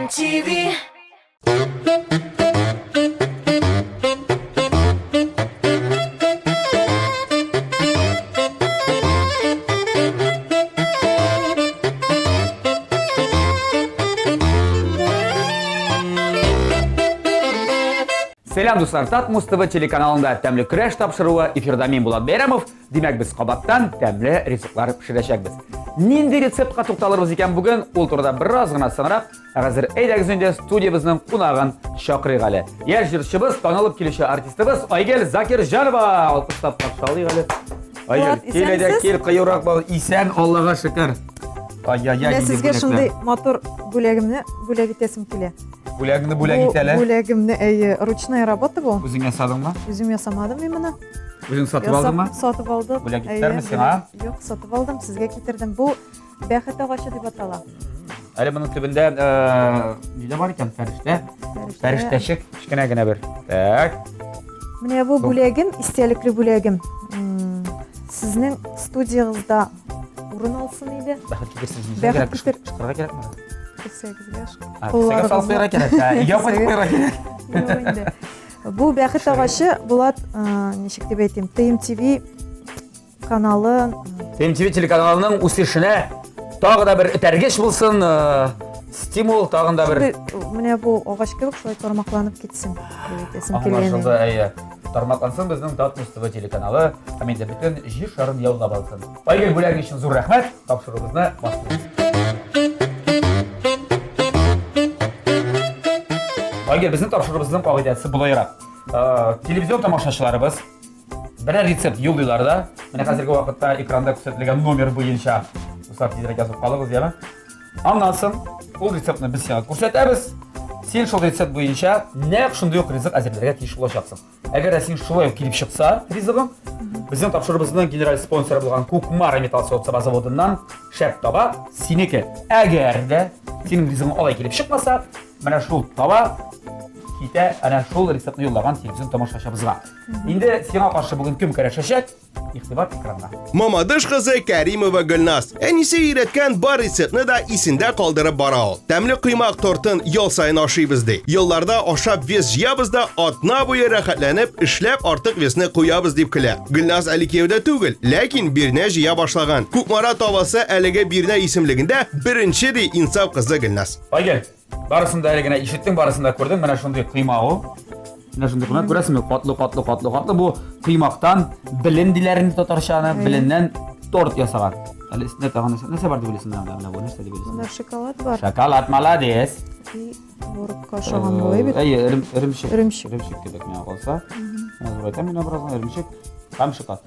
MTV. Selam dostlar, Tatmus TV telekanalında Təmli Küreş tapşırığı efirde men Bulat Bayramov. Demek biz qabattan təmli retseptlar pişirəcəkbiz. Nindi retseptqa toxtalırız ekan bugün? Ol turda biraz gına sanıraq, hazır eydəgizində studiyamızın qunağın Şaqriq Ali. Yarışçımız, tanılıb kilişi artistimiz Aygel Zakirjanova. Alqışlab qarşılayıq Ali. Aygel, kelede kel qıyıraq bal, isen Allah'a şükür. Ben sizge şimdi motor bölek itesim kile. Bölегіңді bölек itele. Bölегімді ручная работа bu. Өзің ясадың ба? Өзім ясамадым именно. Өзің сатып алдың ба? Сатып алдым. Bölек итер misin ha? Yok, сатып алдым, sizge getirdim. Bu бәхет ағашы деп атала. Әлі бұның түбінде неде бар екен? Фәріште. Фәриштешік, кішкене гіне бір. Так. Mine bu bölегім, istelikli bölегім. Sizin studiyağızda urun olsun idi. Бәхет кетерсіңіз. Бәхет кетер. Шықырға керек ме? 48 yaş. Сәге салып қойға керек. Үйге қойып қойға керек. Yok indi. Bu бәхет ағашы Bulat, нешік деп айтайым, TMTV kanalı. TMTV телеканалының өсішіне тағы да бір ітәргеш болсын, стимул, тағын да бір... Mine bu ағаш кебек шулай тармақланып кетсін. Аңлашылды, әйе. Тармақлансын біздің Татmus TV телеканалы, әменде бүтін жер шарын яулап алсын. Байгел бөләгі үшін зор рахмет, тапшырығызны бастырыңыз. Байгел, біздің тапшырығымыздың қағидасы бұлайырақ. Телевизион тамашашыларыбыз бірер рецепт юлдыларда, міне қазіргі уақытта экранда көрсетілген номер бойынша ұсап тезірек жазып қалыңыз, ема? Аннасын, ол рецептіні біз сені көрсетеміз. Сен шол рецепт бойынша нәқ шындай оқ ризық әзірлерге тиіш болашақсың. Әгер сен шолай келіп шықса ризығың, біздің тапшырыбыздың генерал спонсоры болған Кукмара металл соғытсаба заводынан шәп таба сенекі. Әгер де сенің ризығың олай келіп шықмаса, міне шол таба ките әне шол рецептні yolлаған телевизион тамашашабызға. Енді сеңа қаршы бүгін кім кәрәшәшәк? İxtibar ekranına. Mamadaş kızı Kərimova Gülnaz enisi öyrətken bar reseptini de isinde kaldırıp bara ol. Təmli kıymaq tortun yol sayın aşıyımızdı. Yollarda aşab vez yiyabızda atna boyu rahatlanıp işlep artık vezini koyabız deyip kile. Gülnaz Əlikiyevdə tügül, lakin birine jiya başlagan. Kukmara tavası Əlige birine isimliginde birinci de insaf kızı Gülnaz. Aygel, barısında Əligine işittin, barısında gördün, mene şunday kıymağı. Mene şunday kıymağı görəsin mi? Qatlı. Bu kıymaktan bilindilerini tutarşanı, bilinden tort yasagan. Əli üstünde tağın nese var deybilsin? Bunda şokolad var. Şokolad, malades. Bir vurup kaşıgan boyu bir. Ey, ürümşik. Ürümşik. Ürümşik dedik mene olsa. Buraytan mene birazdan ürümşik. Tam şokolad.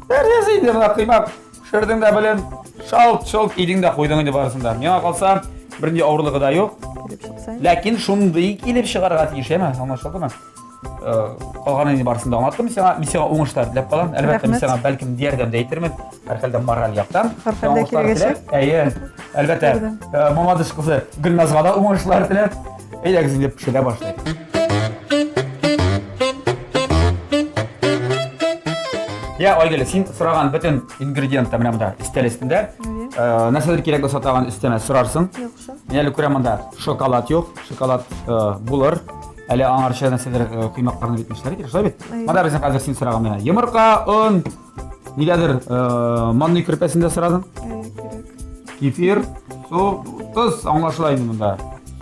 Neredeyse idirine kıymak. Şırdın da bilin. Şalt idin de koydun indi barısında. Mene kalsa birinde ağırlığı da yok. Lakin şunday kelip шығарға тиіш еме, anlaşıldı mı? Қалғанын барысында аңлаттым, мен оңыштар тілеп қалам. Әлбәттә мен саған бәлкім диярдем де айтермен, әрқалда мораль яқтан. Әрқалда келгешек. Әйе, әлбәттә Мамадыш қызы Гүлназға да оңыштар тілеп, әйдәгізін деп пішіре башлайды. Айгелі, сен сұраған бүтін ингредиентті мына мұнда үстел үстінде. Нәрселер керек болса таған үстеме сұрарсың. Мен әлі көрем мұнда шоколад жоқ, шоколад бұлыр. Әлі аңарша нәрселер құймақтарына бетмешлер екен, шылай бет. Мада біздің қазір сен сұраған мені. Емырқа, ұн, недәдір манный күрпесінде сұрадың? Кефир, су, тұз аңлашылайды мұнда.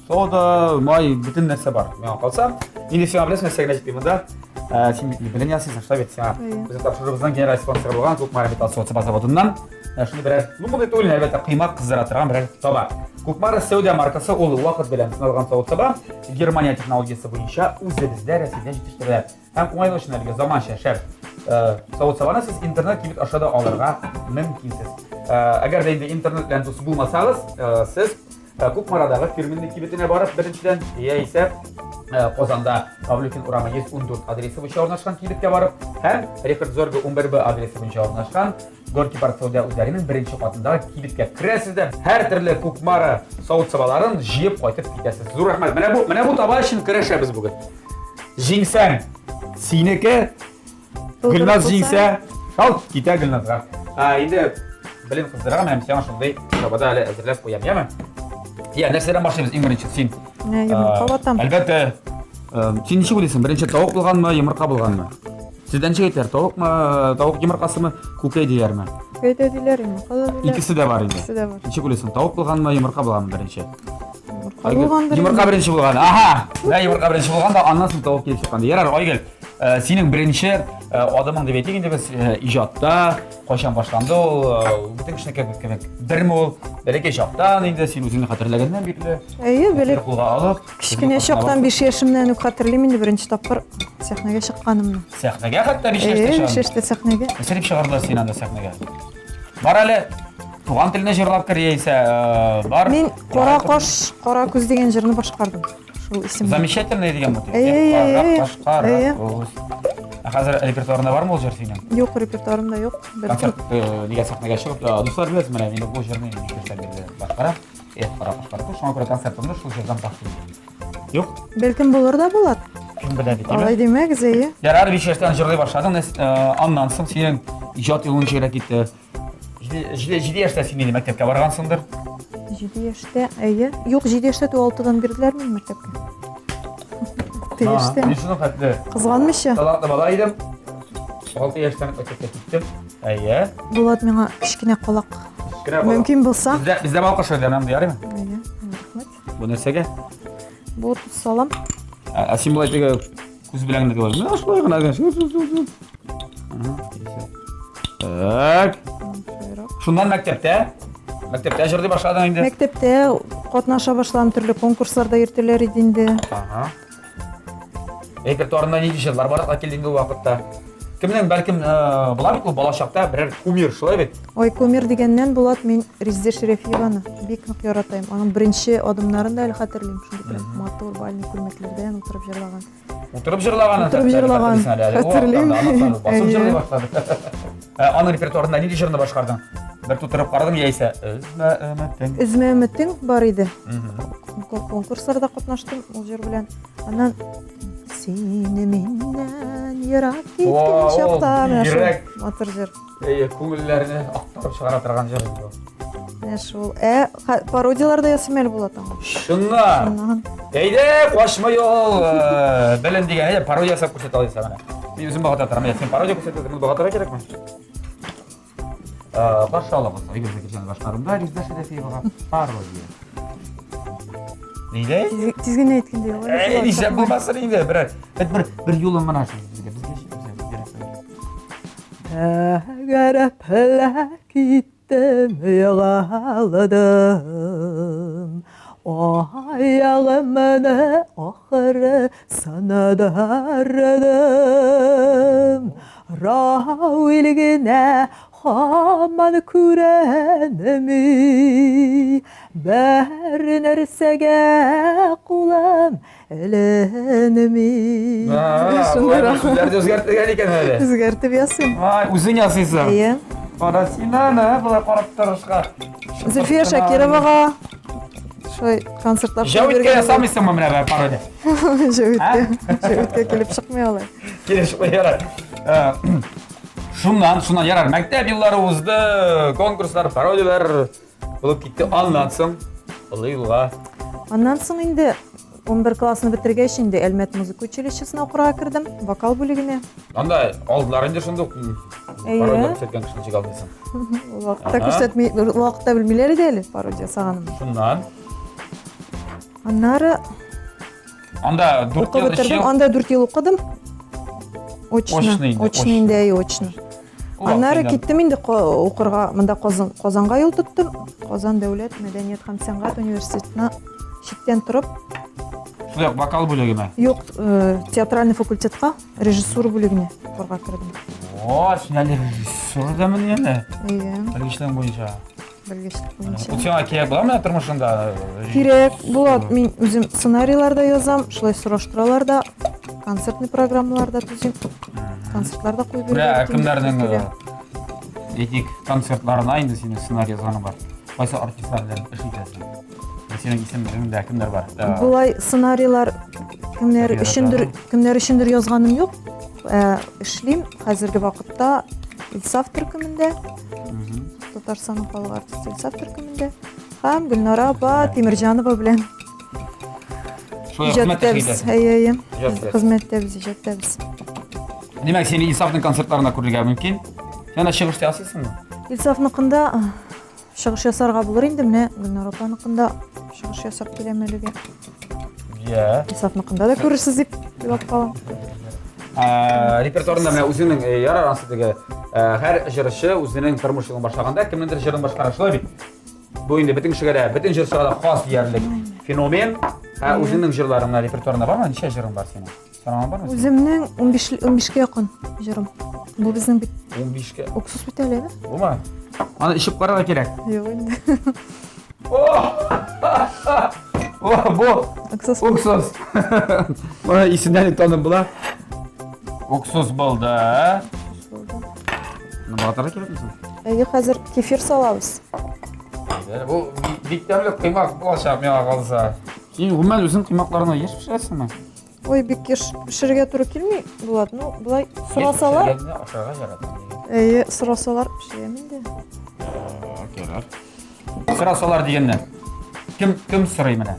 Сода, май, бүтін нәрсе бар. Мен қалсам, енді сен білесің нәрсеге жетпей мұнда. Сен білін ясың, шылай бет. Біздің тапшырыбыздан генерал спонсор болған Кукмара металл соғытсаба заводынан. Шыны бірер, бұндай төлін әлбәтті қимақ қыздыра тұрған бірер таба. Кукмара Саудия маркасы ол уақыт білем сыналған соғытсаба Германия технологиясы бойынша өзі бізді Ресейде жетіштірді. Әм қоңайлы үшін әлге заманша шәр соғытсабаны сіз интернет кебет ашада алырға мүмкінсіз. Әгер де интернет лентусы болмасаңыз, сіз Кукмарадағы фирменный кебетіне барып біріншіден, есе Qozanda Pavlukin Urama 114 adresi бойынша орнашқан кебетке барып, һәм Рихард Зорге 11Б адреси бойынша орнашқан Горький парк Саудия үзәрінің бірінші қатындағы кебетке кіресіздер. Әр түрлі Кукмара сауыт сабаларын жиып қайтып кетесіз. Зор рахмет. Менә бу таба үшін кірешеміз бүгін. Жеңсәң синеке, Гүлназ жеңсә, шал китә Гүлназға. Енді білін қыздыраға, мен сен шындай табада әлі әзірлеп қоям, ямен? Я нәрседен башлайбыз ең бірінші сен. Йомырка ватам. Әлбәттә, сен ничек уйлыйсың? Беренче тавык булганмы, йомырка булганмы? Сездән ничек әйтәләр? Тавык йомыркасымы, күкәй диярме? Көйдә диләр, йомырка да диләр. Икесе дә бар инде. Икесе дә бар. Ничек уйлыйсың? Тавык булганмы, йомырка булганмы беренче? Булгандыр. Йомырка беренче булган. Аха! Бә йомырка беренче булган да аннан соң тавык килеп чыккан. Ярар, Айгөл, синең беренче адымың дип әйтик инде без иҗатта кайчан башланды ул? Бүтән кешенеке кебек. Берме ул? Бәләкәй чактан инде син үзеңне хәтерләгәннән бирле. Белеп. Кулга алып, Кичкенә чактан 5 яшемнән үк хәтерлим инде беренче тапкыр сәхнәгә чыкканымны. Сәхнәгә хәтта 5 яшьтә 5 яшьтә сәхнәгә. Нәрсә дип чыгардылар син анда сәхнәгә? Бар әле туган теленә җырлап кер яисә бар. Мин кара каш, кара күз дигән җырны башкардым. Шул исем. Замечательно дигән бу. Хәзер репертуарында бармы ул җыр синең? Юк, репертуарымда юк. Бәлкем Концерт нигә сәхнәгә чыгып, дуслар беләсез менә мин бу җырны ишеткән бирле башкарам. Кара башкарып, шуңа күрә концертымда шул җырдан башлыйм. Юк, Бәлкем булыр да булат. кем белә бит. Алай димәк, зәйе. Ярар 5 яшьтән җырлый башладың, аннан соң синең иҗат юлың ничек китте? 7 яшьтә син инде мәктәпкә баргансыңдыр. 7 яшьтә, Юк, 7 яшьтә 6-дан бирделәр мин мәктәпкә. 7 яшьтә. Мин шуны хәтле. Кызганмыйча. Талантлы бала идем. 6 яшьтән мәктәпкә киттем. Булат миңа кичкенә калак. Кенә Мөмкин булса. Бездә балкыш әйләнәм диярме? Рәхмәт. Бу нәрсәгә? Бу салам. Син булай теге күз белән дә диләр. Менә шулай гына Так. Шуннан мәктәптә җырлый башладың инде. Мәктәптә катнаша башладым, төрле конкурсларда йөртәләр иде инде. Репертуарында нинди җырлар барлыкка килде инде ул вакытта? Кемнең бәлкем була бит ул бала чакта берәр кумир шулай бит. Ой, кумир дигәннән Булат мин Резидә Шәрәфиеваны бик нык яратайм. Аның беренче адымнарын да әле хәтерлим. Шундый матур бальный күлмәкләрдән утырып җырлаган. Утырып җырлаган. Утырып җырлаган. Хәтерлим. Басып җырлый башлады. Аның репертуарында нинди җырны башкардың? Бер тутырып карадың яисә Өзмә өметтең. Үзмә өметтең бар иде. Конкурсларда катнаштым ул җыр белән. Аннан сине миннән ерак киткән чакта матур җыр. Күңелләрне актарып чыгара торган җыр инде. Менә шул. Пародияларда ясыйм әле Булат аңа. Шуннан. Әйдә, кашма юл. Белен дигән пародия ясап күрсәтә аласың менә. Мин үзем багата торам. Син пародия күрсәтәсең, мин багатара кирәкме? Башалабыз. Әгәр дә башкарымда Резидә Шәрәфиевага пародия. Нидә? Тизгенә әйткәндә юк. Ничә булмасын инде, бер юлым гына безгә Әгәр пәләк киттем, ягаладым. Аягымны ахыры санадарым. Рауил генә хаман күрәнми. Бер нәрсәгә кулым эленми. Сүзләрне үзгәртергән икән әле. Үзгәртеп ясыйм. Үзең ясыйсың. Әйе. Кара синаны булай карап торышка. Зөлфия Шакировага шулай концертлар Җавиткә ясамыйсыңмы менә бер пародия? Җавиткә килеп чыкмый алай. Килеш ярар. Шуннан ярар. Мәктәп еллары узды, конкурслар, пародиялар булып китте. Аннан соң юлга. Аннан соң инде 11 классны бетергәч инде Әлмәт музыка училищесына укырга кердем, вокал бүлегенә. Анда алдылар инде шундук. Пародия күрсәткән кешене чыга алмыйсың. Вакытта күрсәтми, вакытта белмиләр иде әле пародия саганымны. Шуннан. Аннары Анда 4 ел бетердем, анда 4 ел укыдым. Очно инде, очно. Аннары киттем инде укырга, монда Казанга юл тоттым. Казан дәүләт мәдәният һәм сәнгать университетына читтән торып. Шулай вокал бүлегеме? Юк, театральный факультетка, режиссура бүлегенә укырга кердем. Син әле режиссурдамы инде? Белгечлек буенча. Белгечлек Ул буенча. сиңа кирәк буламы тормышында? Кирәк булат, мин үзем сценарийларда язам, шулай сораштыралар да, концертный программаларда төзим, концертларда куеп Менә кемнәрнең этик концертларына инде синең сценарий язганы бар. Кайсы артистлар белән эш итәсең? Синең исемлегеңдә кемнәр бар? Булай сценарийлар кемнәр өчендер язганым юк. Эшлим хәзерге вакытта Илсаф төркемендә. Татарстанның халык артисты Илсаф төркемендә. Һәм Гөлнара апа Тимирҗанова белән Шулай хезмәттәш иҗаттәбез. итәсең. Әйе. Иҗаттәбез. Хезмәттәбез, иҗаттәбез. Димәк, сине Исафның концертларына күрергә мөмкин. Син чыгыш ясыйсыңмы? Илсафныкында чыгыш ясарга булыр инде, менә Гөлнара апаныкында чыгыш ясап киләм әлегә. Я. Илсафныкында да күрерсез дип уйлап калам. Репертуарында менә үзенең яр арасындагы һәр җырчы үзенең тормыш юлын башлаганда кемнеңдер җырын башкара бит. Бу инде бөтен кешегә дә, бөтен җырчыга да хас диярлек феномен. Үзенең җырларына репертуарында бармы? Ничә җырың бар синең? Санаган бармы? Үземнең 15-ка якын җырым. Бу безнең бит 15-кә. Уксус бит әле. Бума? Аны ишеп карарга кирәк. Юк инде. Бу Уксус. Уксус. Бана исемнән танып була. Уксус булды. Батырга кирәкме? Әйе, хәзер кефир салабыз. Бу бик тәмле кыймак булачак миңа калса. Син гомумән үзең кыймакларына еш пешерәсеңме? Ой, бик еш пешерергә туры килми, Булат. Ну, булай сорасалар. Ашарга жарата. Әйе, сорасалар пешерәм инде. Сорасалар дигәннән. Кем сорый менә?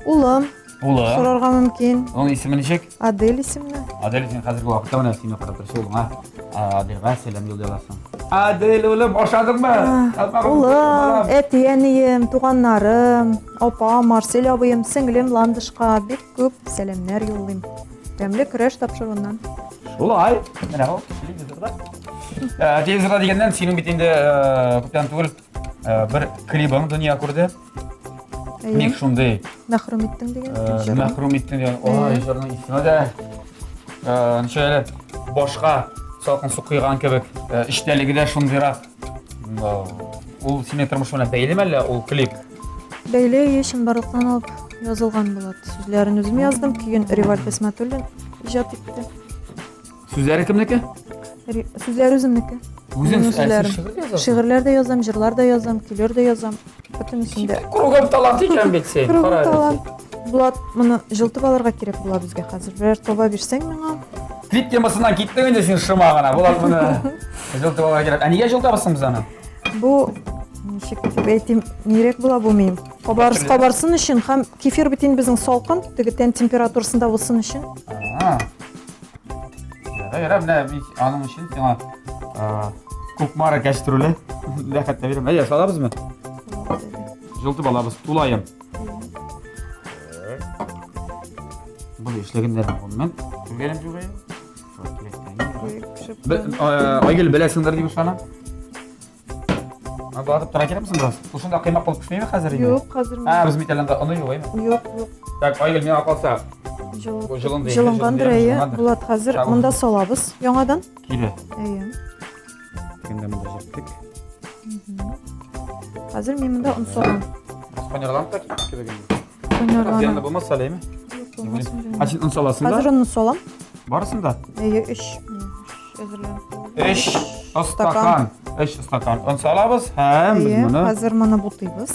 Улым, Улы. сорарга мөмкин. Оның исеме ничек? Адель исемле. Адель, син хәзерге вакытта менә сине карап торсы улыңа. Аделгә сәлам юллаасың. Адель, улым, ашадыңмы? Улым, әтиәнием, туганнарым, апам, Марсель абыем, сеңлем Ландышка бик күп сәламнар юллыйм. Тәмле көрәш тапшыруыннан. Шулай. Менә ул телевизорда. Телевизорда дигәннән синең бит инде күптән түгел бер клибың дөнья күрде. Ник шундый Мәхрүм иттең дигән. мәхрүм иттең дигән. Ой, җырның исеме дә ничә башка салкын су куйган кебек, иштәлеге дә шундыйрак. Ул синең тормыш белән бәйлеме әллә ул клип? Бәйле ешен барлыктан алып язылган булат. Сүзләрен үзем яздым, көйен Риваль Хисмәтуллин иҗат итте. Сүзләре кемнеке? Сүзләр үземнеке. Үзең сүзләрем. Шигырьләр дә язам, җырлар да язам, көйләр дә язам. Бөтен исемдә. Кругом талант икән бит син. Кругом талант. Булат, моны җылтып алырга кирәк була безгә хәзер. Берәр таба бирсәң миңа. Клип темасыннан киттең инде син шыма гына. Булат моны җылтып алырга кирәк. Нигә җылтабасың без аны? Бу ничек дип әйтим, нирәк була бу мин. Кабарсын өчен һәм кефир бит инде безнең салкын, теге тән температурасында булсын өчен. Ярар, менә аның өчен сиңа күкмара кәчтерүле. Ләхәт бирәм. Әйе, салабызмы? Җылтып алабыз, тулайым. Бу эшләгәннәр булман. Күргәнем юк. Айгөл беләсеңдер дип ышанам. Батып тора кирәкме без? Ушында кыймак булып пешмәйме хәзер инде? Юк, хәзер. Без митәләндә аны юк. Юк. Так, Айгөл миңа калса. Җылынгандыр әйе. Булат, хәзер монда салабыз яңадан. Кире. Әйе. Кемдә монда җиттек? Хәзер мин монда он салам. Испаниялдан так кебек. Көннәргә. Янда булмаса ләйме? Юк, Син он саласың да? хәзер он салам. Барысында? Әйе, 3 әзерләнеп. 3 стакан. 3 стакан. Он салабыз һәм без Әйе, моны. хәзер моны бутыйбыз.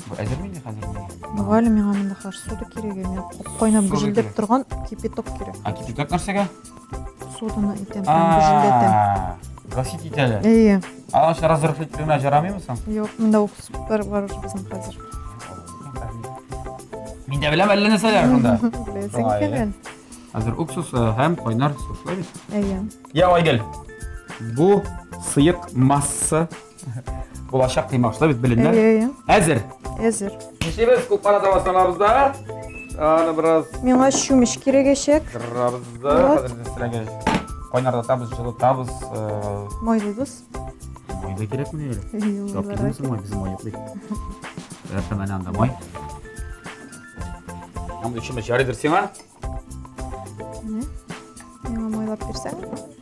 Бу әзер миңа хәзер? Мөгаллим миңа монда хәзер суды кирәк. Миңа кайнап гүжелдәп торган кипяток кирәк. Кипяток нәрсәгә? Суданы итәм, гүжелдәтәм. Гасит итәләр. Әйе. Аны разрыфлыймы жарамыймы соң? Юк, монда уксус бар безнең хәзер. Мин дә беләм әллә нәрсәләр шунда. Беләсең икән. Хәзер уксус һәм кайнар су шулай бит. Әйе. Я Айгөл. Бу сыйык масса булачак кыймак шулай бит беленә. Әйе. Әзер. Әзер. Ничебез күкмара табасалабыз да. Аны бераз Миңа чүмеч кирәгәчәк. кырабыз да. Хәзер сирәгә кайнардатабыз, җылытабыз. Майлыйбыз. Майда кирәкме әле? Әйе. Тап килмәсен май, безнең май юк бит. Яртам әнә анда май. Ам өчен ярыйдыр сиңа? Миңа майлап бирсәң,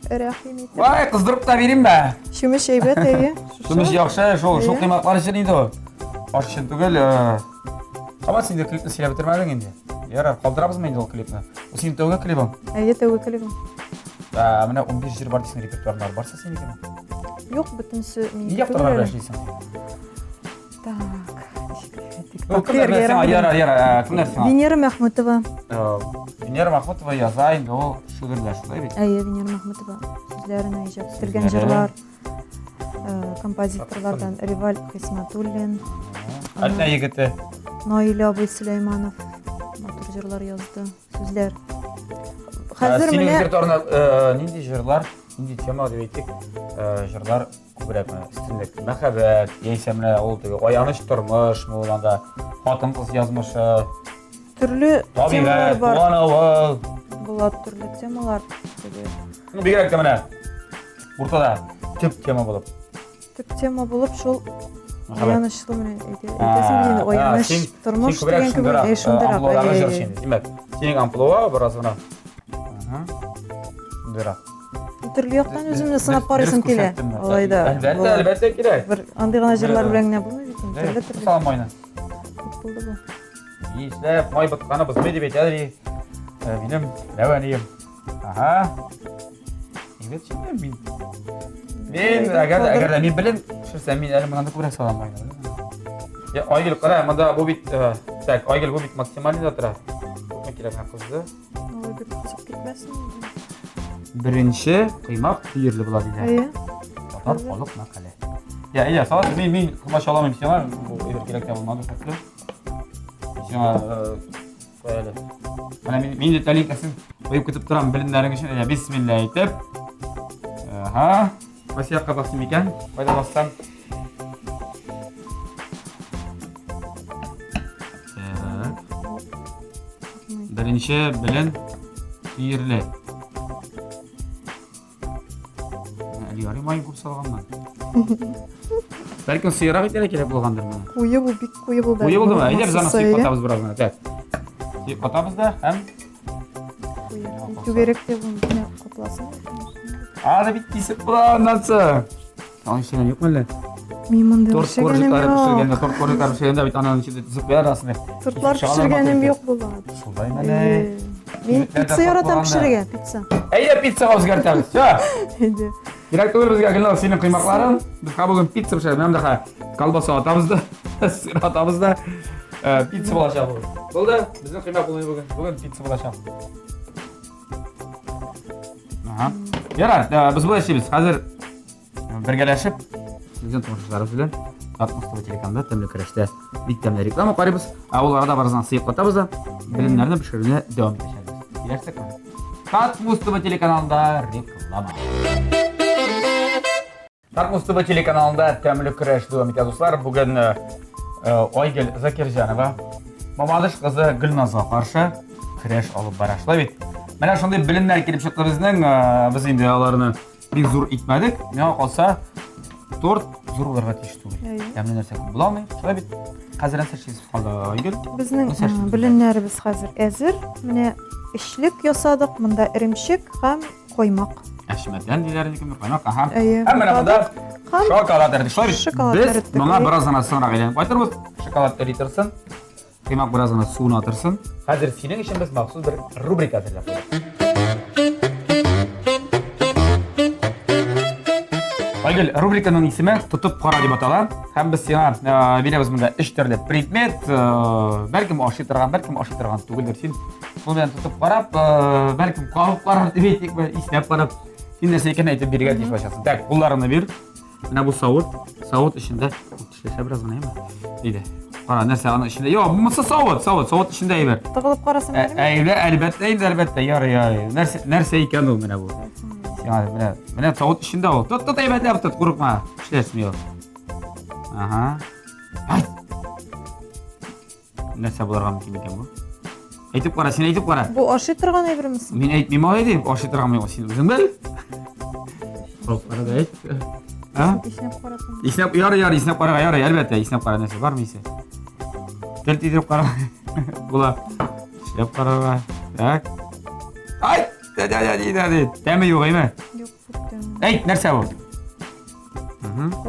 рәхим ит. Вай, кыздырып та бирим бә. Чүмеч әйбәт әйе. Шумыш яхшы, шул кыймаклар өчен инде ул. Аш өчен түгел. Ама син дә клипны сөйләп бетермәдең инде. Ярар, калдырабызмы инде ул клипны? Ул синең тәүге клибың. Әйе, тәүге клибым. Менә 11 җир бар дисең репертуарлар барса синеке. Юк, бөтенсе мин. Нигә авторлар эшлисең? Так. Ярар, кемнәр сиңа? Венера Мәхмүтова. Венера Мәхмүтова яза инде ул шигырьләр шулай бит. Әйе, Венера Мәхмүтова. Сүзләренә иҗат ителгән җырлар. Композиторлардан Риваль Хисмәтуллин. Atna yigiti. Nail Abay Süleymanov motor jırlar yazdı. Sözler. Hazır Senin mene repertuarına nindi jırlar, nindi tema deb aytdik. Jırlar ko'proq üstünlük, muhabbat, yeysemle oldu. Oyanış turmuş, mulanda xotin qiz yazmışı. türlü temalar Tabiat, var. Tuğanova. Bulat türlü temalar. Bu bir de mana. Burada tip tema bulup. Tip tema bulup şol Muhabbat. oyanışlı mene aytasın degende oyanış turmuş degen köp şundarak. Demek. Senin amplua biraz ona. Dira. Türlü yoktan özümle sınap barısım kele. Alayda. Elbette kerak. Bir andigana jırlar bilen ne bulmuş ekan. Türlü türlü. Salam oyna. Buldu bu. İyi işler. May batkana biz medya beteri. Benim nevaniyim. Aha. Evet şimdi ben agar da men bilen şursam men elimden ko'ra salam oyna. Ya Aygül qara, manda bu bit tak Aygül bu bit maksimalizator. Ne kerak haqida? Olayda kızıp gitmesin. Birinchi qiymoq tiyirli bo'ladi. Ayi. Qolib maqala. Ya, soat men qilmoq olaman ishlar. Bu kerak bo'lmadi hatto. Ishlar qo'yali. Mana men detalinkasini qo'yib ketib turaman bilimlaring uchun. Ya bismillah aytib. Aha. Masya qabasim ekan. Qo'yda bossam. Birinchi bilim tiyirli. Yarim ay kursalganman. Belki sıyırak kerak bo'lgandir mana. Kuyu bu bik kuyu bu. Kuyu bo'ldimi? Ayda biz ana sıyıp atamiz biroz mana. Tak. Sıyıp atamiz da ham Tüberek de bunu ne kaplasın. Hadi bitti sıyıp bulanatsa. Tamam işte yok mu lan? Mimon da Tort korjuklar tort korjuklar pişirgende bir tanenin içinde sıyıp koyar aslında. Tortlar pişirgenim yok buladı. Şolay mana. Men pizza yaratam pişirgen pizza. Ayda pizza o'zgartiramiz. Hadi. Kerak bo'lur bizga gillar sening qiymoqlaring. Biz bugun pizza pishiramiz. Hamda kolbasa atamizda, sir atamizda pizza bo'lashadi. Bo'ldi. Bizning qiymoq bo'lmaydi bugun. Bugun pizza bo'lashadi. Aha. Yarar, biz bu ishimiz hozir birgalashib bizning tomoshabinlar bilan Atmosfera telekanalida Temli Kirishda bitta reklama qo'yamiz. Ularga barzan sıyıp qatamiz da bilimlarni pishirishni davom etishamiz. Kelarsak mana. Atmosfera telekanalida reklama. Atmosfera telekanalida Temli Kirish davom etadi do'stlar. Bugun Aygül Zakirjanova Mamadish qizi Gulnazga qarshi kirish olib borishlar bit. Mana shunday bilimlar kelib chiqdi bizning biz endi ularni bir zo'r itmadik. Nima qolsa tort zo'rlarga tegishdi. Hamma narsa bo'lolmaydi. Shunday bit. Hozir nasirsiz qoldi Aygül. Bizning bilimlarimiz hozir azir. Mana ishlik yasadik. Bunda irimshik ham qo'ymoq. Ashmatdan dilarnikim qo'ymoq ham. Hamma Hamma shokolad eritishlar. Shokolad Biz eritdik. mana birozdan so'nroq aylanib qaytarmiz. Shokolad eritirsin. Qiymoq birozdan suvni atirsin. Hozir sening uchun biz maxsus bir rubrika tayyorlab qo'ydik. Aygül, rubrikaning ismi tutib qora deb ataladi. Ham biz seni bilamiz bunda ishtirli predmet, balkim oshirtirgan, balkim oshirtirgan tugildir. Sen bu bilan tutib qarab, balkim qolib qarab deb aytdik, ishlab qarab, sen narsa ekan aytib bergan deyish boshlasin. Tak, pullarini ber. Mana bu sovut ishida ishlasha biroz mana nima deydi. Qara narsa ana ishida. Yo'q, bu sovut ishida ayber. Tig'ilib qarasam Albatta, yor. Narsa ekan u mana bu. Yani mana sovut ishida u. Tut aybatlab tut, qo'rqma. Ishlasmi yo'q. Aha. Narsa bo'larga mumkin ekan bu. Aytib qara, sen aytib qara. bu oshirtirgan aybirmiz. Men aytmayman edim, oshirtirganman yo'q, sen o'zing bil. Xo'p, qarada ayt. Ha? Ishnab qarasam. Isnab qara, albatta, isnab qara narsa bormi-sa? Tiltirib qara. Bular ishlab qara. Tak. Ay, dedi. Dami yo'q emi? Yo'q, futdan. Ayt, narsa bu?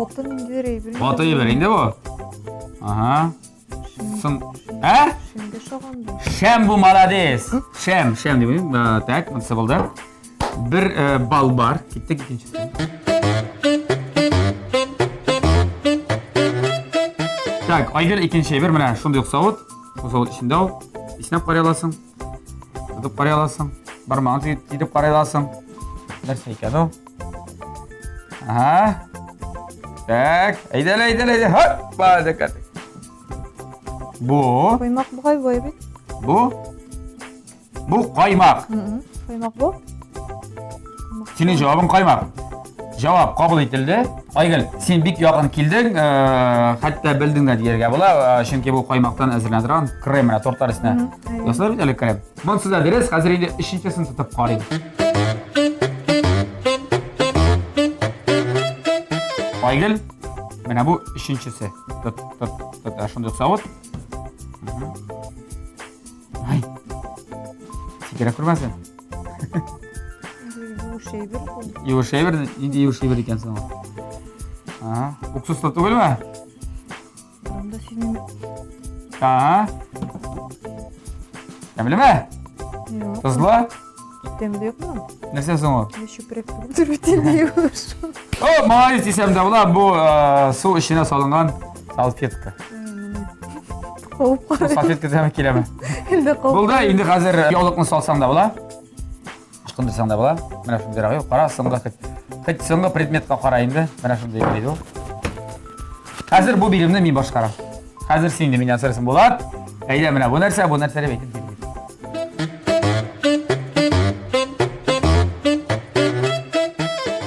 Otun berey bir. Fotoyu beringda bu. Aha. Ha? Şimdi şoğandı. Şem bu malades. Şem deyman. Tak, bunisi bo'ldi. Bir bal bar. Ketdik ikkinchisi. Tak, Aygül ikkinchi bir mana shunday sovut. Bu sovut ishida u. Isnab qaray olasan. Tutib qaray olasan. Barmog'ini yetib qaray olasan. Narsa ekan u. Aha. Tak, ayda. Hop, ba'da kat. Bu. Kaymak bu kay boy bit. Bu. Bu kaymak. Kaymak bu. Senin cevabın kaymak. Cevap kabul edildi. Aygül, sen bik yakın kildin, hatta bildin de diyerge bola. Çünkü bu kaymaktan hazırlandıran kremine, tortlar üstüne. Yaslar bir tane krem. Bunu size deriz, hazır indi işinçesini tutup karayım. Aygül, bana bu işinçesi. Tut, şunu savut. Ay, sigara kurmasın. Yuvuşayı verdi, indi yuvuşayı verdi iken sana. Aha, uksus da tugul mu? Bunda senin Aha. Demli mi? yok. Tuzlu? Demli yok mu? Neresi o? Ne şu prek dur bitin diyor. O, bana istesem de ulan bu su içine salıngan salfetka. Kovup Bu karayım. salfetka demek kelime. Elde kovup. Bulda indi hazır yolukunu salsam da ulan. Işkındırsan da ulan. Bana şunu derağı yok. Kara sınga kıt. Kıt sınga predmetka karayım da. Bana şunu deyip o. Hazır bu birimde min başkaram. Hazır sindi min yansarısın bulat. Eyde mina bu nerse bekip bilgi.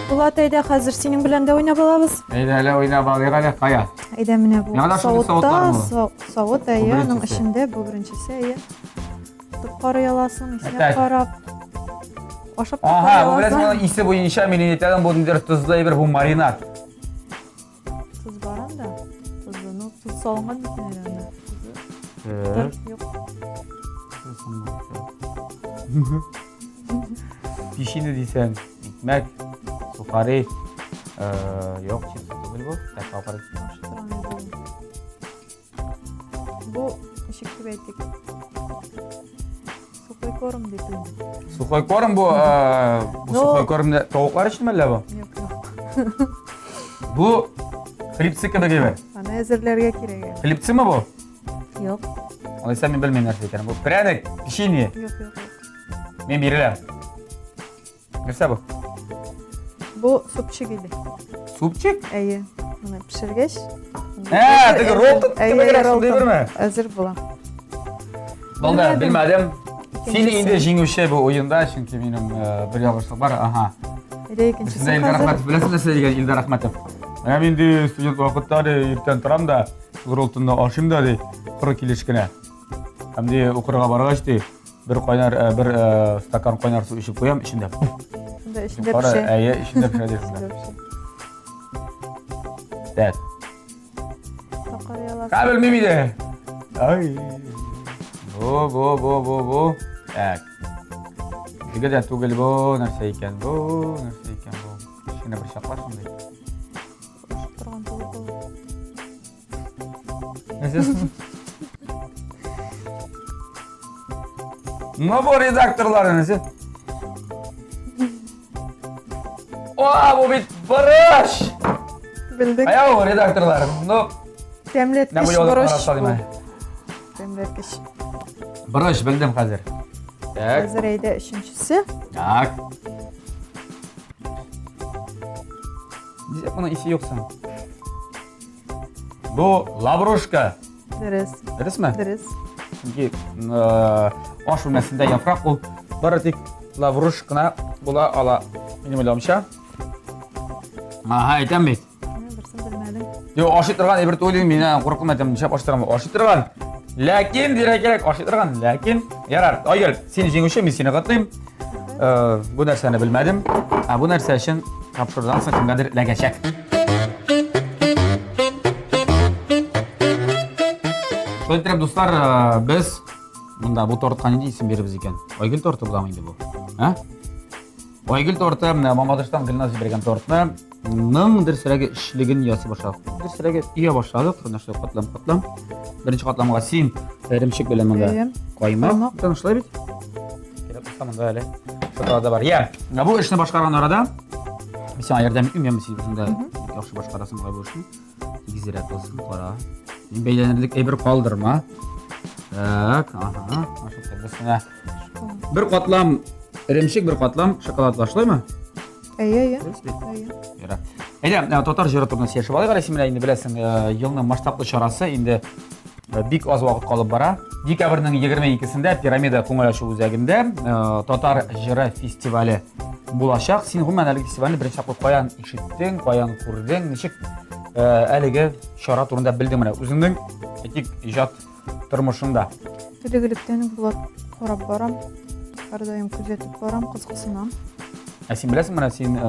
Bulat ayda hazır senin bilen de oynab alabız. Eyde hele oyna bağlayık hele kaya. Ayda mine bu. Ne kadar şimdi savutlar mı? Savut ayı. Onun birincisi. içinde bu birincisi ayı. Tutup karayalasın, içine Evet. karab. Aşıp Aha, bu biraz bana ise bu inşa medeniyetlerden bu nedir tuzlu bir bu marinat. Tuz baran da. Tuzunu, tuz salıngan mı herhalde? Evet. Dur, yok. Pişini diysen, ekmek, sufari, yok çift değil bu. Tekrar karıştı. Bu ışık gibi ettik. Su koy korum dedi. Suhoy korum bu, bu Yok. suhoy korumda tavuklar için mi bu? Yok yok. Bu klipsi gibi. Bana ezirlerge kirege. Klipsi mi bu? Yok. Alaysa ben bilmeyin neresi ekan. Bu pryanik, pişini. Yok yok yok. Men biriler. Neresi bu? Bu su pişigiydi. Supçik. Eyi. Bunu pişirgeç. Tegi roltun. Demek şunday birmi? Hazır bulan. Vallahi bilmedim. İkincisi. Seni indi jinguşe bu oyunda çünkü benim bir yanlışlık var. Aha. Ede ikincisi Sizde İldar hazır. Ahmetov bilasın nasıl degan İldar Ahmetov. Ben indi student vaqtda erten turam da roltunda oshim da 40 kilishkina. Hamdi o'qirga barg'ashdi. Bir qaynar bir stakan qaynar suv ichib qo'yam ishimda. Shunda ishida Qora pişe. aya ishimda pishadi. Ishida pişe. Dat. Taqarayalasın. Qabil mimide. Ay. Bu. Tak. Diga da tugul bu narsa ekan bu. Shuna bir shaqlar shunday. Turgan tavuk olur. Nasılsın? Ne bu redaktörleriniz? Bu bit barış. Bildik. Ayağı redaktörlerim. No. Demletkiş Ne bu yolu barış arasayım bu. ben. Demletkiş. Barış bildim hazır. Tak. Hazır eyde üçüncüsü. Tak. Diyecek buna işi yoksa. Bu labruşka. Deriz. Deriz mi? Deriz. Çünkü aş ürmesinde yaprak bu. Baratik lavruşkına bula ala. Benim öyleymişa. Aha etem bit. Ne bilsin bilmedim. Yo aşı turgan ebir to'ylayım meni qo'rqim etem deb aştıram. Aşı turgan. Lakin direk kerak aşı turgan. Lakin yarar. Aygül seni jenguşe men seni qatlayım. Bu narsani bilmedim. Bu narsa için topshirdan so'ng kimgadir lagashak. Şöyle direkt dostlar biz bunda bu tort qanday isim beribmiz ekan? Oygul torti bo'ladimi endi bu? Ha? Oygul torti Mamadishdan Gulnoz bergan tortni nimdir siraga ishligini yozib boshladik. Bir siraga iya boshladik. Qanday qatlam. Birinchi qatlamga sin erimshik bilan bunda Qaymoq. qaymoq. Tanishlar bit. Kelib qolsa hali. Shokolada bor. Ya, bu ishni boshqargan orada biz sana yordam etmaymiz bunda. Yaxshi boshqarasin qo'y bo'lsin. Tegizroq bo'lsin, qora. Men beylanirlik bir qoldirma. Tak, aha. Mana shu bizga bir qatlam erimshik, bir qatlam shokolad boshlaymi? Eyi. Yara. Endi totar jiratorni siyashib olaylik. Qaraysiz, mana endi bilasan, yilning masshtabli chorasi endi бик аз вакыт калып бара. Декабрьнең 22-сендә Пирамида күңел ачу үзәгендә татар җыры фестивале булачак. Син гомумән әлеге фестивальне беренче тапкыр каян ишеттең, каян күрдең, ничек әлеге чара турында белдең менә үзеңнең әйтик иҗат тормышында? Телегелектен булат карап барам. Һәр даим күзәтеп барам, кызыксынам. Син беләсең менә син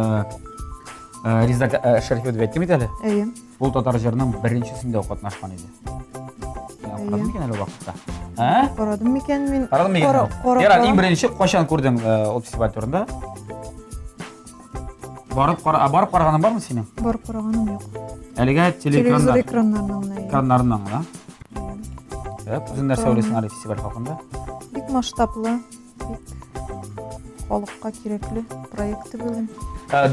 Ризак Шәрифов әйттем бит әле. Әйе. Ул татар җырының беренчесендә катнашкан иде. Карадың микән әле вакытта? Карадым микән мин? Карадым микән? Ярар, иң беренче кайчан күрдең ул фестиваль турында? Барып караганың бармы синең? Барып караганым юк. Әлегә Телевизор телеэкраннардан экраннарынан. да? Үзең нәрсә уйлыйсың әле фестиваль хакында? Бик масштаблы, бик халыкка кирәкле проекты бүген.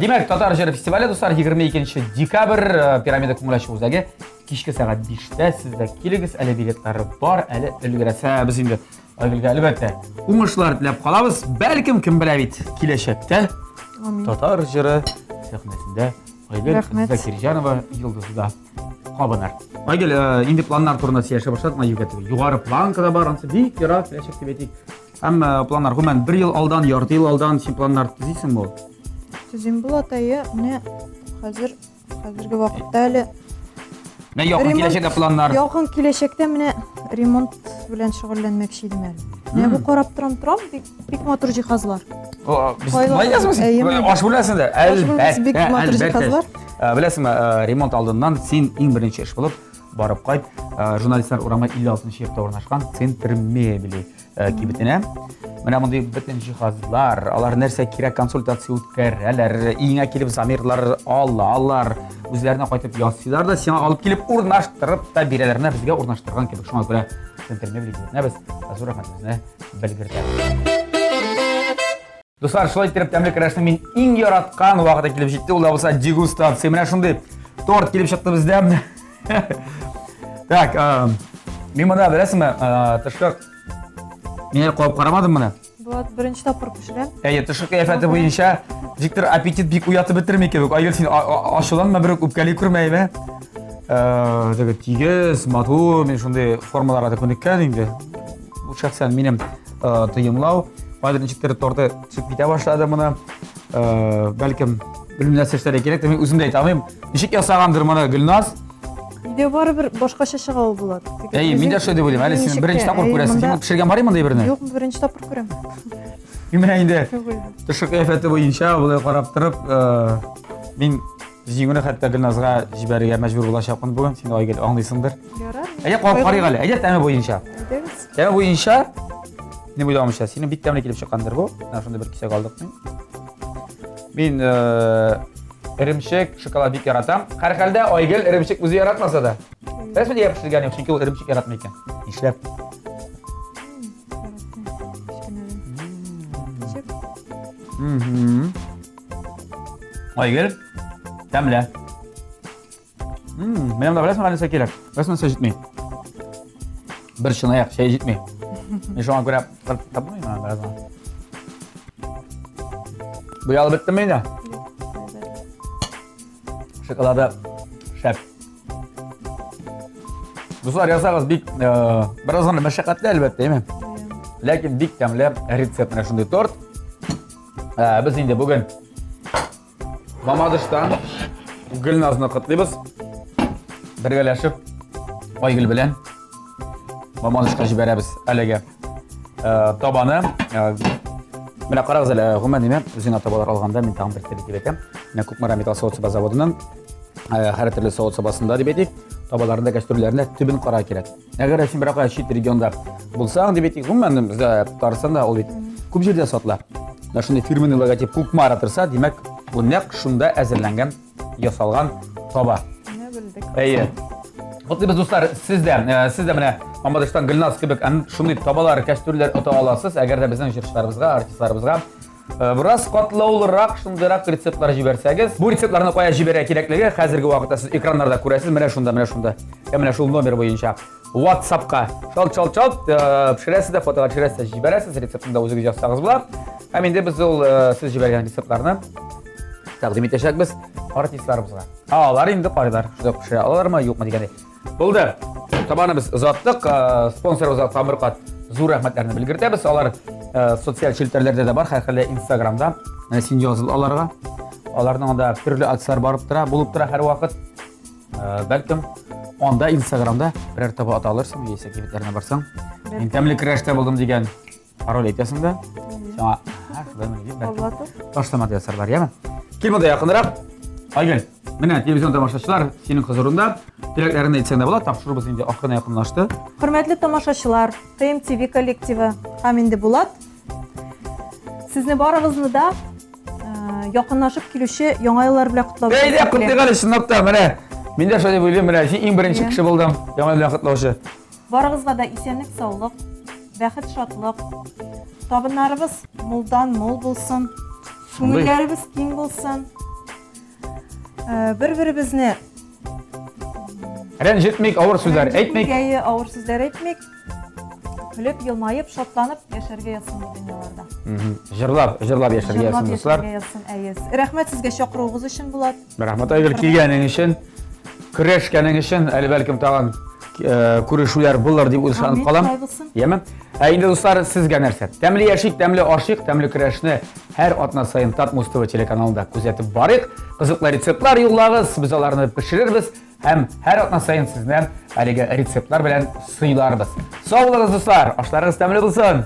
Димәк, татар җыры фестивале дуслар 22 декабрь Пирамида күңел ачу үзәге кичке сәгать 5-тә сездә килегез, әле билетлары бар, әле өлгерәсәбез инде. Айгөлгә әлбәттә уңышлар теләп калабыз. Бәлкем кем белә бит киләчәктә Амин. татар җыры сәхнәсендә Айгөл Рәхмәт. Закирҗанова йолдызда кабыныр. Айгөл, инде планнар турында сөйләшә башладык, мәгълүмат. Югары планкада бар, ансы бик ерак киләчәк дип әйтик. Һәм планнар гомумән 1 ел алдан, ярты ел алдан син планнар төзисеңме ул? Түзем булатайы, менә хәзерге вакытта әле Менә якын киләчәктә планнар. Якын киләчәктә менә ремонт белән шөгыльләнмәкче идем әле. Менә бу карап торам, бик матур җиһазлар. Без аш бүләсендә Бик матур җиһазлар. Беләсеңме, ремонт алдыннан син иң беренче эш булып барып кайт, журналистлар урамы 56-нчы йортта урнашкан центр мебели кибетенә. Менә мондый бөтен җиһазлар, алар нәрсә кирәк консультация үткәрәләр, иңә килеп замирлар алалар, үзләренә кайтып ясыйлар да сиңа алып килеп урнаштырып та бирәләр. Менә безгә урнаштырган кебек. Шуңа күрә центр мебели кибетенә без зур рәхмәтебезне белгертәбез. Дуслар, шулай итеп тәмле керәшнең мин иң яраткан вакыты килеп җитте. Ул да булса дегустация. Менә шундый торт килеп чыкты бездә. Так, мин моны беләсеңме, тышкы Мин куып карамадым моны. Булат беренче тапкыр пешерәм. Тышкы кыяфәте буенча диктор аппетит бик уятып бетерми кебек. Айгөл, син ачуланма, бер үпкәли күрмәйме? Тигез, матур, мин шундый формаларга да күнеккән инде. Бу шәхсән минем тыйымлау. Хәзер ничектер торты чыгып китә башлады моны. Бәлкем белмәсә эшләргә кирәк, мин үзем дә әйтә алмыйм. Ничек ясагандыр моны Гөлназ? Идея барыбер башкача чыга ул Булат. Мин дә шулай дип уйлыйм. Әле син беренче тапкыр күрәсең. Син пешергән бар мондай берне? Юк, беренче тапкыр күрәм. Менә инде тышкы кыяфәте буенча булай карап торып, мин җиңүне хәтта Гөлназга җибәрергә мәҗбүр булачакмын бүген. Син Айгөл аңлыйсыңдыр. Ярар. Әйдә куып карыйк әле. Әйдә тәме буенча. Әйдәгез. Тәме буенча не уйламыйча, синең бик тәмле килеп чыккандыр бу. Менә шундый бер кисәк алдык мин. Иремчек, шоколад бик яратам. Һәр хәлдә Айгөл иремчек үзе яратмаса да. Рәсми дип пешергән юк, чөнки ул иремчек яратмый икән. Нишләп? Айгөл, тәмле. Менә монда беләсеңме нәрсә кирәк? Рәсми нәрсә җитми. Бер чынаяк шәй җитми. Мин шуңа күрә табмыйм аны бераздан. Бу ял биттеме инде? Шоколады шәп. Дуслар, ясагыз бик бераздан мәшәкатьле әлбәттә, әйме? Ләкин бик тәмле рецепт менә шундый торт. Без инде бүген Мамадыштан Гөлназны котлыйбыз. Бергәләшеп Айгөл белән Мамадышка җибәрәбез әлегә табаны. Менә карагыз әле, гомумән нимә, үзеңә табалар алганда мин тагын бер тәлеп әйтәм. Менә Күкмара металл соусы заводының һәр төрле соус сабасында дип әйтик, табаларында кәчтүрләрендә төбен кара кирәк. Әгәр син бер чит регионда булсаң дип әйтик, гомумән бездә Татарстанда ул бит күп җирдә сатыла. Менә шундый фирменный логотип Күкмара торса, димәк, бу нәкъ шунда әзерләнгән, ясалган таба. Менә белдек. Әйе. Котлыйбыз дуслар, сез дә менә Мамадыштан Гөлназ кебек шундый табалар, кәчтүрләр ота аласыз, әгәр дә безнең җырчыларыбызга, артистларыбызга бераз катлаулырак, шундыйрак рецептлар җибәрсәгез, бу рецептларны кая җибәрә кирәклеге хәзерге вакытта сез экраннарда күрәсез, менә шунда. Менә шул номер буенча WhatsApp-ка шалт пешерәсез дә, фотога төшерәсез, җибәрәсез, рецептны да үзегез язсагыз була. Һәм инде без ул сез җибәргән рецептларны тәкъдим итәчәкбез артистларыбызга. Алар инде карыйлар, шунда пешерә алалармы, юкмы дигәндәй. Булды. табаныбыз озаттык, спонсорыбыз Тамыркат зур рәхмәтләрне белгертәбез. Алар социаль челтәрләрдә дә бар, һәрхәлле Инстаграмда. Менә син языл аларга. Аларның да төрле акциялар барып тора, булып тора һәр вакыт. Бәлкем анда Инстаграмда берәр таба ата алырсың, яисә кибетләренә барсаң. Мин тәмле көрәштә булдым дигән пароль әйтәсең дә. Саңа шулай мені бәлкем ташлама ясарлар, яме? Кил монда якынрак. Айгөл, менә телевизион тамашачылар синең хозурында теләкләрен әйтсәң дә була, тапшырубыз инде акырын якынлашты. Хөрмәтле тамашачылар, ТМТV коллективы һәм инде Булат. Сезне барыгызны да якынлашып килүче яңа еллар белән котлап Әйдә, котлыган чынлап та, менә мин дә шулай уйлыйм, менә син иң беренче кеше булдым яңа ел белән котлаучы. Барыгызга да исәнлек, саулык, бәхет, шатлык. Табыннарыбыз мулдан-мул булсын. Күңелләребез киң булсын. Бер-беребезне Рәнҗетмик, авыр сүзләр әйтмик. Гәйе авыр сүзләр әйтмик. Көлеп, елмаеп, шатланып яшәргә язсын бу дөньяларда. Җырлап яшәргә ясын дуслар. Рәхмәт сезгә чакыруыгыз өчен, Булат. Рәхмәт Айгөл килгәнең өчен, көрәшкәнең өчен, әле бәлкем тагын күрешүләр булыр дип уйланып калам. Яме? Инде дуслар, сезгә нәрсә? Тәмле яшик, тәмле ашык, тәмле көрәшне һәр атна сайын Татмус ТВ телеканалында күзәтеп барыйк. Кызыклы рецептлар юллагыз, без аларны пешерербез һәм һәр атна сайын сезнән әлеге рецептлар белән сыйларбыз. Сау булыгыз дуслар, ашларыгыз тәмле булсын.